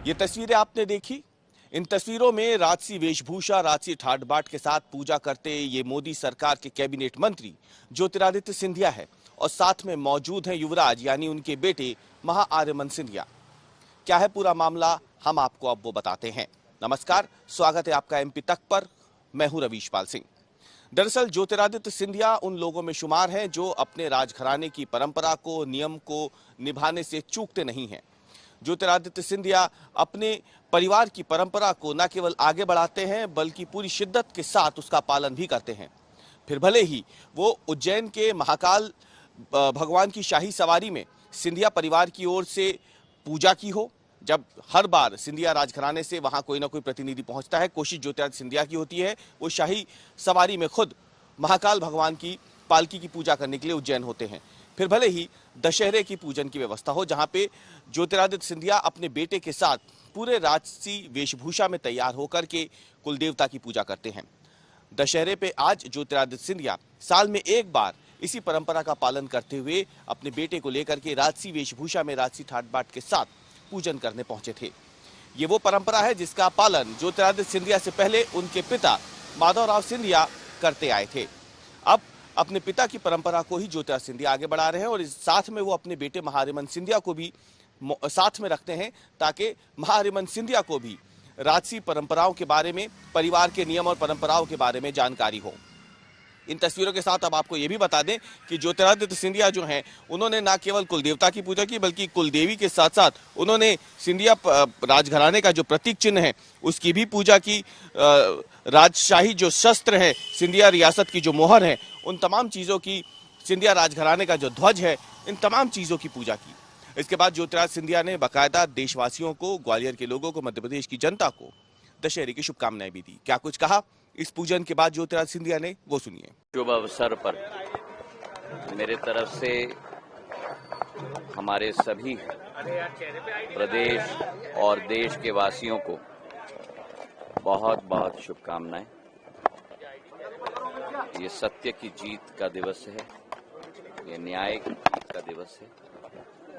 ये तस्वीरें आपने देखी। इन तस्वीरों में राजसी वेशभूषा, राजसी ठाट बाट के साथ पूजा करते ये मोदी सरकार के कैबिनेट मंत्री ज्योतिरादित्य सिंधिया है और साथ में मौजूद हैं युवराज यानी उनके बेटे महाआर्यमन सिंधिया। क्या है पूरा मामला, हम आपको अब वो बताते हैं। नमस्कार, स्वागत है आपका एमपी तक पर। मैं हूं रवीशपाल सिंह। दरअसल ज्योतिरादित्य सिंधिया उन लोगों में शुमार हैं जो अपने राजघराने की परंपरा को, नियम को निभाने से चूकते नहीं हैं। ज्योतिरादित्य सिंधिया अपने परिवार की परंपरा को न केवल आगे बढ़ाते हैं बल्कि पूरी शिद्दत के साथ उसका पालन भी करते हैं। फिर भले ही वो उज्जैन के महाकाल भगवान की शाही सवारी में सिंधिया परिवार की ओर से पूजा की हो। जब हर बार सिंधिया राजघराने से वहां कोई ना कोई प्रतिनिधि पहुंचता है, कोशिश ज्योतिरादित्य सिंधिया की होती है वो शाही सवारी में खुद महाकाल भगवान की पालकी की पूजा करने के लिए उज्जैन होते हैं। फिर भले ही दशहरे की पूजन की व्यवस्था हो, जहां पे ज्योतिरादित्य सिंधिया अपने बेटे के साथ पूरे राजसी वेशभूषा में तैयार होकर के कुल देवता की पूजा करते हैं। दशहरे पे आज ज्योतिरादित्य सिंधिया साल में एक बार इसी परंपरा का पालन करते हुए अपने बेटे को लेकर के राजसी वेशभूषा में राजसी ठाट बाट के साथ पूजन करने पहुंचे थे। ये वो परंपरा है जिसका पालन ज्योतिरादित्य सिंधिया से पहले उनके पिता माधवराव सिंधिया करते आए थे। अब अपने पिता की परंपरा को ही ज्योतिरादित्य सिंधिया आगे बढ़ा रहे हैं और इस साथ में वो अपने बेटे महाआर्यमन सिंधिया को भी साथ में रखते हैं ताकि महाआर्यमन सिंधिया को भी राजसी परंपराओं के बारे में, परिवार के नियम और परंपराओं के बारे में जानकारी हो। इन तस्वीरों के साथ अब आपको ये भी बता दें कि ज्योतिरादित्य सिंधिया जो हैं उन्होंने न केवल कुल देवता की पूजा की बल्कि कुल देवी के साथ साथ उन्होंने सिंधिया राजघराने का जो प्रतीक चिन्ह है उसकी भी पूजा की। राजशाही जो शस्त्र है, सिंधिया रियासत की जो मोहर है, उन तमाम चीज़ों की, सिंधिया राजघराने का जो ध्वज है, इन तमाम चीज़ों की पूजा की। इसके बाद ज्योतिरादित्य सिंधिया ने बाकायदा देशवासियों को, ग्वालियर के लोगों को, मध्य प्रदेश की जनता को दशहरे की शुभकामनाएं भी दी। क्या कुछ कहा इस पूजन के बाद ज्योतिरादित्य सिंधिया ने, वो सुनिए। शुभ अवसर पर मेरे तरफ से हमारे सभी प्रदेश और देश के वासियों को बहुत बहुत शुभकामनाएं। ये सत्य की जीत का दिवस है, ये न्याय की जीत का दिवस है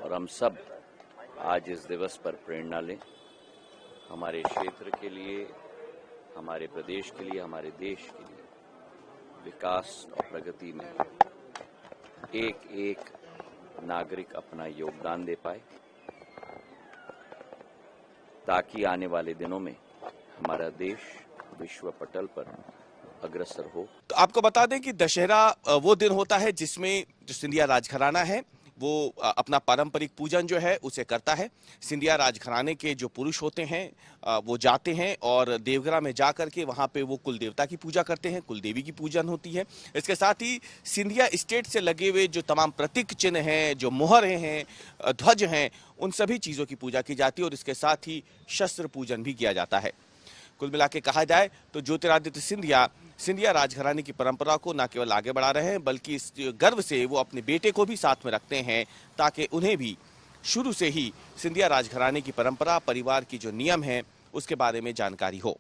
और हम सब आज इस दिवस पर प्रेरणा लें। हमारे क्षेत्र के लिए, हमारे प्रदेश के लिए, हमारे देश के लिए विकास और प्रगति में एक एक नागरिक अपना योगदान दे पाए ताकि आने वाले दिनों में हमारा देश विश्व पटल पर अग्रसर हो। तो आपको बता दें कि दशहरा वो दिन होता है जिसमें जो सिंधिया राजघराना है वो अपना पारंपरिक पूजन जो है उसे करता है। सिंधिया राजघराने के जो पुरुष होते हैं वो जाते हैं और देवघरा में जा करके वहाँ पे वो कुल देवता की पूजा करते हैं, कुल देवी की पूजन होती है। इसके साथ ही सिंधिया स्टेट से लगे हुए जो तमाम प्रतीक चिन्ह हैं, जो मोहरें हैं, ध्वज हैं, उन सभी चीज़ों की पूजा की जाती है और इसके साथ ही शस्त्र पूजन भी किया जाता है। कुल मिला के कहा जाए तो ज्योतिरादित्य सिंधिया राजघराने की परंपरा को न केवल आगे बढ़ा रहे हैं बल्कि इस गर्व से वो अपने बेटे को भी साथ में रखते हैं ताकि उन्हें भी शुरू से ही सिंधिया राजघराने की परंपरा, परिवार की जो नियम है उसके बारे में जानकारी हो।